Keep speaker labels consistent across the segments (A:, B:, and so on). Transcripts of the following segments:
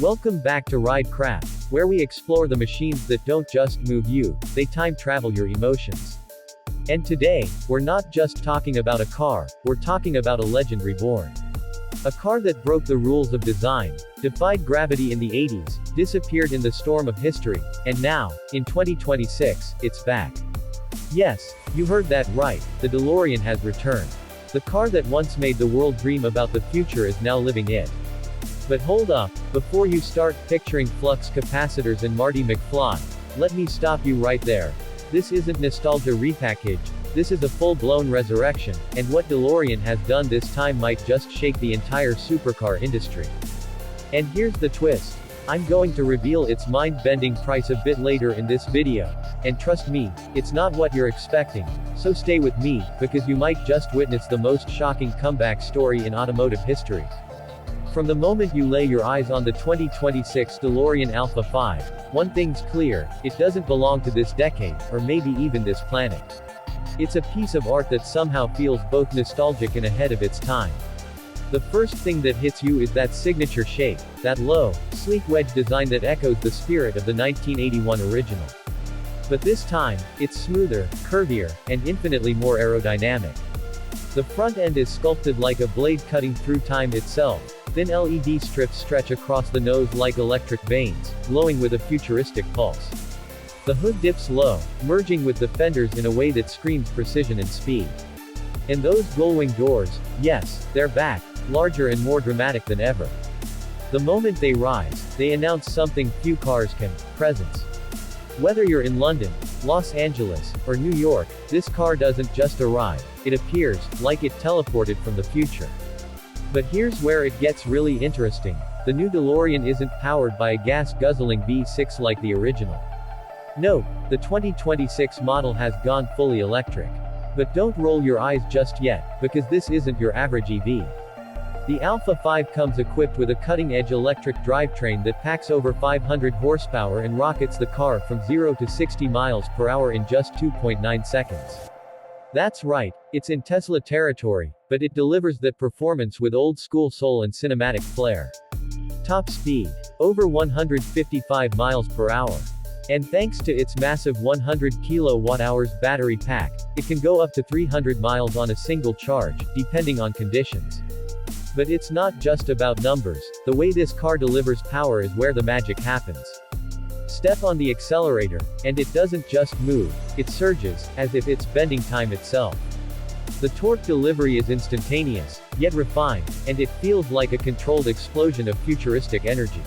A: Welcome back to Ride Craft, where we explore the machines that don't just move you, they time travel your emotions. And today, we're not just talking about a car, we're talking about a legend reborn. A car that broke the rules of design, defied gravity in the 80s, disappeared in the storm of history, and now, in 2026, it's back. Yes, you heard that right, the DeLorean has returned. The car that once made the world dream about the future is now living it. But hold up, before you start picturing flux capacitors and Marty McFly, let me stop you right there. This isn't nostalgia repackaged, this is a full-blown resurrection, and what DeLorean has done this time might just shake the entire supercar industry. And here's the twist. I'm going to reveal its mind-bending price a bit later in this video. And trust me, it's not what you're expecting, so stay with me, because you might just witness the most shocking comeback story in automotive history. From the moment you lay your eyes on the 2026 DeLorean Alpha5, one thing's clear, it doesn't belong to this decade, or maybe even this planet. It's a piece of art that somehow feels both nostalgic and ahead of its time. The first thing that hits you is that signature shape, that low, sleek wedge design that echoes the spirit of the 1981 original. But this time, it's smoother, curvier, and infinitely more aerodynamic. The front end is sculpted like a blade cutting through time itself. Thin LED strips stretch across the nose like electric veins, glowing with a futuristic pulse. The hood dips low, merging with the fenders in a way that screams precision and speed. And those gull-wing doors, yes, they're back, larger and more dramatic than ever. The moment they rise, they announce something few cars can: presence. Whether you're in London, Los Angeles, or New York, this car doesn't just arrive, it appears, like it teleported from the future. But here's where it gets really interesting. The new DeLorean isn't powered by a gas-guzzling V6 like the original. Note, the 2026 model has gone fully electric. But don't roll your eyes just yet, because this isn't your average EV. The Alpha5 comes equipped with a cutting-edge electric drivetrain that packs over 500 horsepower and rockets the car from 0 to 60 miles per hour in just 2.9 seconds. That's right, it's in Tesla territory, but it delivers that performance with old-school soul and cinematic flair. Top speed, over 155 miles per hour. And thanks to its massive 100 kWh battery pack, it can go up to 300 miles on a single charge, depending on conditions. But it's not just about numbers, the way this car delivers power is where the magic happens. Step on the accelerator, and it doesn't just move, it surges, as if it's bending time itself. The torque delivery is instantaneous, yet refined, and it feels like a controlled explosion of futuristic energy.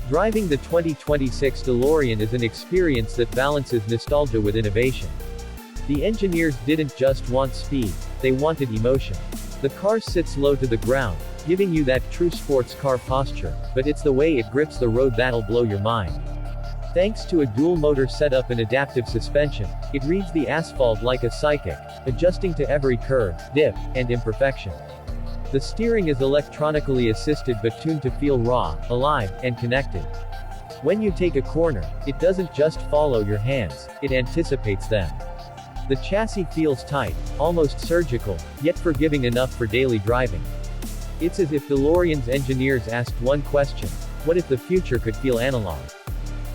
A: Driving the 2026 DeLorean is an experience that balances nostalgia with innovation. The engineers didn't just want speed, they wanted emotion. The car sits low to the ground, giving you that true sports car posture, but it's the way it grips the road that'll blow your mind. Thanks to a dual-motor setup and adaptive suspension, it reads the asphalt like a psychic, adjusting to every curve, dip, and imperfection. The steering is electronically assisted but tuned to feel raw, alive, and connected. When you take a corner, it doesn't just follow your hands, it anticipates them. The chassis feels tight, almost surgical, yet forgiving enough for daily driving. It's as if DeLorean's engineers asked one question: what if the future could feel analog?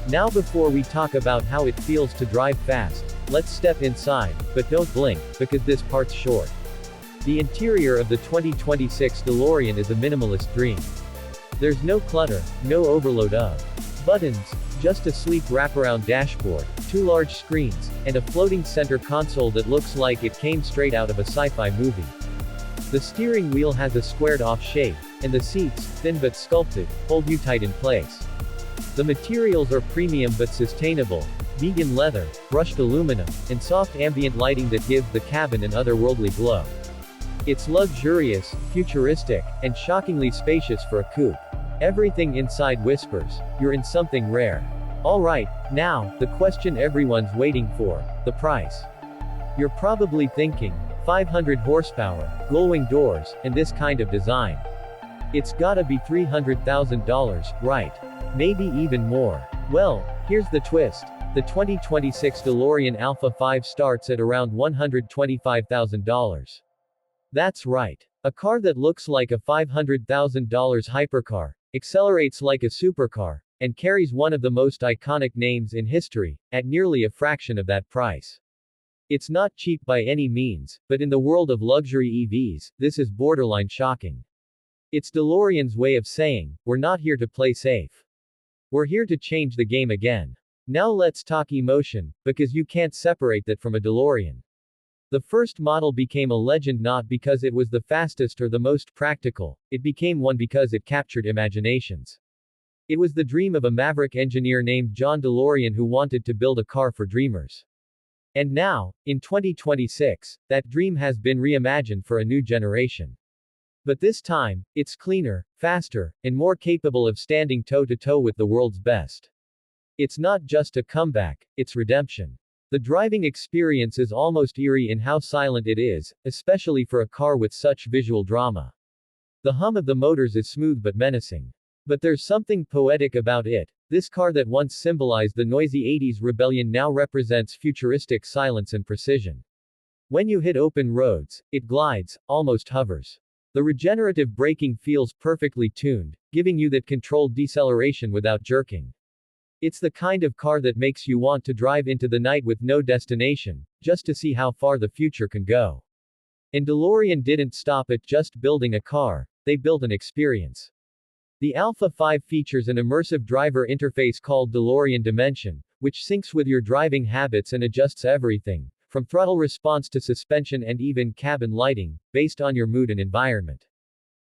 A: Now before we talk about how it feels to drive fast, let's step inside, but don't blink, because this part's short. The interior of the 2026 DeLorean is a minimalist dream. There's no clutter, no overload of buttons, just a sleek wraparound dashboard, 2 large screens, and a floating center console that looks like it came straight out of a sci-fi movie. The steering wheel has a squared-off shape, and the seats, thin but sculpted, hold you tight in place. The materials are premium but sustainable: vegan leather, brushed aluminum, and soft ambient lighting that gives the cabin an otherworldly glow. It's luxurious, futuristic, and shockingly spacious for a coupe. Everything inside whispers, you're in something rare. Alright, now, the question everyone's waiting for: the price. You're probably thinking, 500 horsepower, gull-wing doors, and this kind of design. It's gotta be $300,000, right? Maybe even more. Well, here's the twist. The 2026 DeLorean Alpha5 starts at around $125,000. That's right. A car that looks like a $500,000 hypercar, accelerates like a supercar, and carries one of the most iconic names in history, at nearly a fraction of that price. It's not cheap by any means, but in the world of luxury EVs, this is borderline shocking. It's DeLorean's way of saying, we're not here to play safe. We're here to change the game again. Now let's talk emotion, because you can't separate that from a DeLorean. The first model became a legend not because it was the fastest or the most practical, it became one because it captured imaginations. It was the dream of a maverick engineer named John DeLorean who wanted to build a car for dreamers. And now, in 2026, that dream has been reimagined for a new generation. But this time, it's cleaner, faster, and more capable of standing toe-to-toe with the world's best. It's not just a comeback, it's redemption. The driving experience is almost eerie in how silent it is, especially for a car with such visual drama. The hum of the motors is smooth but menacing. But there's something poetic about it. This car that once symbolized the noisy 80s rebellion now represents futuristic silence and precision. When you hit open roads, it glides, almost hovers. The regenerative braking feels perfectly tuned, giving you that controlled deceleration without jerking. It's the kind of car that makes you want to drive into the night with no destination, just to see how far the future can go. And DeLorean didn't stop at just building a car, they built an experience. The Alpha5 features an immersive driver interface called DeLorean Dimension, which syncs with your driving habits and adjusts everything, from throttle response to suspension and even cabin lighting, based on your mood and environment.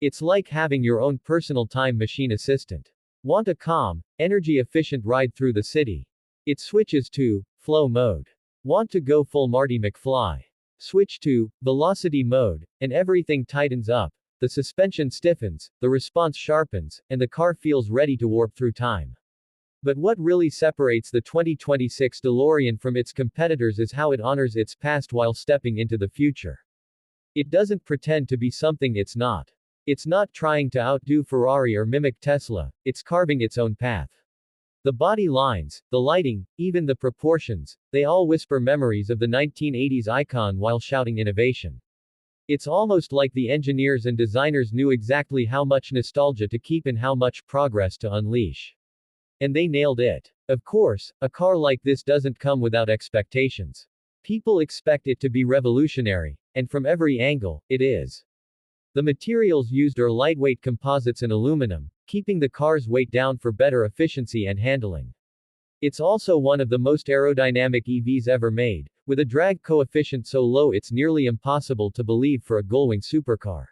A: It's like having your own personal time machine assistant. Want a calm, energy-efficient ride through the city? It switches to flow mode. Want to go full Marty McFly? Switch to velocity mode, and everything tightens up. The suspension stiffens, the response sharpens, and the car feels ready to warp through time. But what really separates the 2026 DeLorean from its competitors is how it honors its past while stepping into the future. It doesn't pretend to be something it's not. It's not trying to outdo Ferrari or mimic Tesla, it's carving its own path. The body lines, the lighting, even the proportions, they all whisper memories of the 1980s icon while shouting innovation. It's almost like the engineers and designers knew exactly how much nostalgia to keep and how much progress to unleash. And they nailed it. Of course, a car like this doesn't come without expectations. People expect it to be revolutionary, and from every angle, it is. The materials used are lightweight composites and aluminum, keeping the car's weight down for better efficiency and handling. It's also one of the most aerodynamic EVs ever made, with a drag coefficient so low it's nearly impossible to believe for a gull-wing supercar.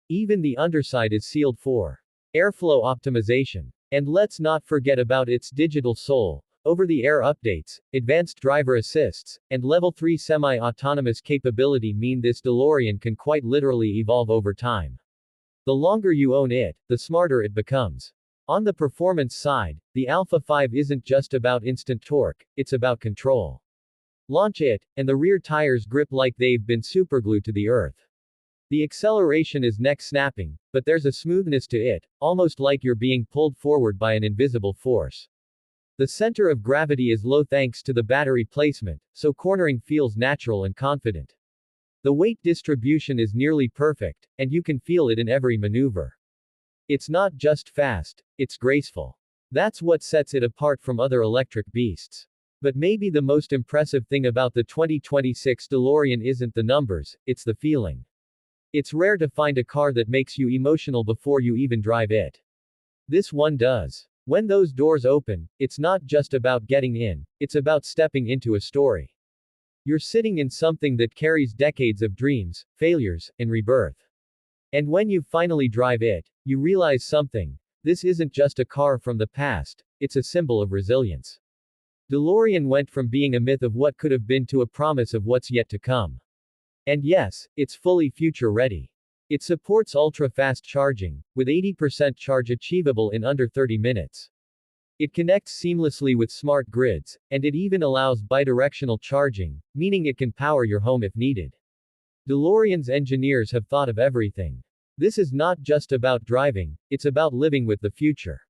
A: Even the underside is sealed for airflow optimization. And let's not forget about its digital soul. Over-the-air updates, advanced driver assists, and Level 3 semi-autonomous capability mean this DeLorean can quite literally evolve over time. The longer you own it, the smarter it becomes. On the performance side, the Alpha5 isn't just about instant torque, it's about control. Launch it, and the rear tires grip like they've been superglued to the earth. The acceleration is neck-snapping, but there's a smoothness to it, almost like you're being pulled forward by an invisible force. The center of gravity is low thanks to the battery placement, so cornering feels natural and confident. The weight distribution is nearly perfect, and you can feel it in every maneuver. It's not just fast, it's graceful. That's what sets it apart from other electric beasts. But maybe the most impressive thing about the 2026 DeLorean isn't the numbers, it's the feeling. It's rare to find a car that makes you emotional before you even drive it. This one does. When those doors open, it's not just about getting in, it's about stepping into a story. You're sitting in something that carries decades of dreams, failures, and rebirth. And when you finally drive it, you realize something. This isn't just a car from the past, it's a symbol of resilience. DeLorean went from being a myth of what could have been to a promise of what's yet to come. And yes, it's fully future-ready. It supports ultra-fast charging, with 80% charge achievable in under 30 minutes. It connects seamlessly with smart grids, and it even allows bidirectional charging, meaning it can power your home if needed. DeLorean's engineers have thought of everything. This is not just about driving, it's about living with the future.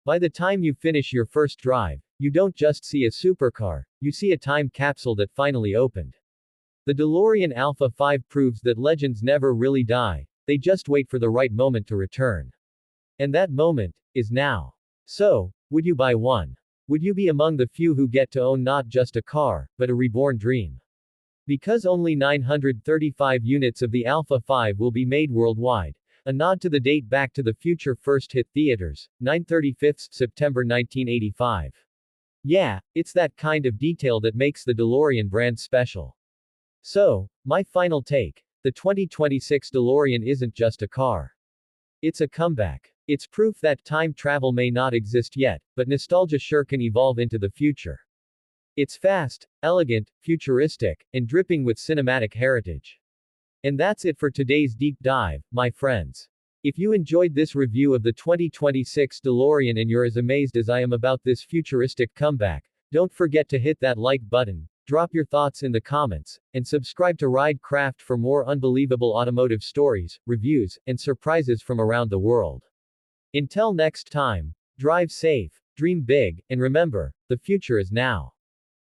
A: By the time you finish your first drive, you don't just see a supercar, you see a time capsule that finally opened. The DeLorean Alpha5 proves that legends never really die, they just wait for the right moment to return. And that moment is now. So, would you buy one? Would you be among the few who get to own not just a car, but a reborn dream? Because only 935 units of the Alpha 5 will be made worldwide. A nod to the date Back to the Future first hit theaters, 9/35 September 1985. Yeah, it's that kind of detail that makes the DeLorean brand special. So, my final take. The 2026 DeLorean isn't just a car. It's a comeback. It's proof that time travel may not exist yet, but nostalgia sure can evolve into the future. It's fast, elegant, futuristic, and dripping with cinematic heritage. And that's it for today's deep dive, my friends. If you enjoyed this review of the 2026 DeLorean and you're as amazed as I am about this futuristic comeback, don't forget to hit that like button, drop your thoughts in the comments, and subscribe to Ridecraft for more unbelievable automotive stories, reviews, and surprises from around the world. Until next time, drive safe, dream big, and remember, the future is now.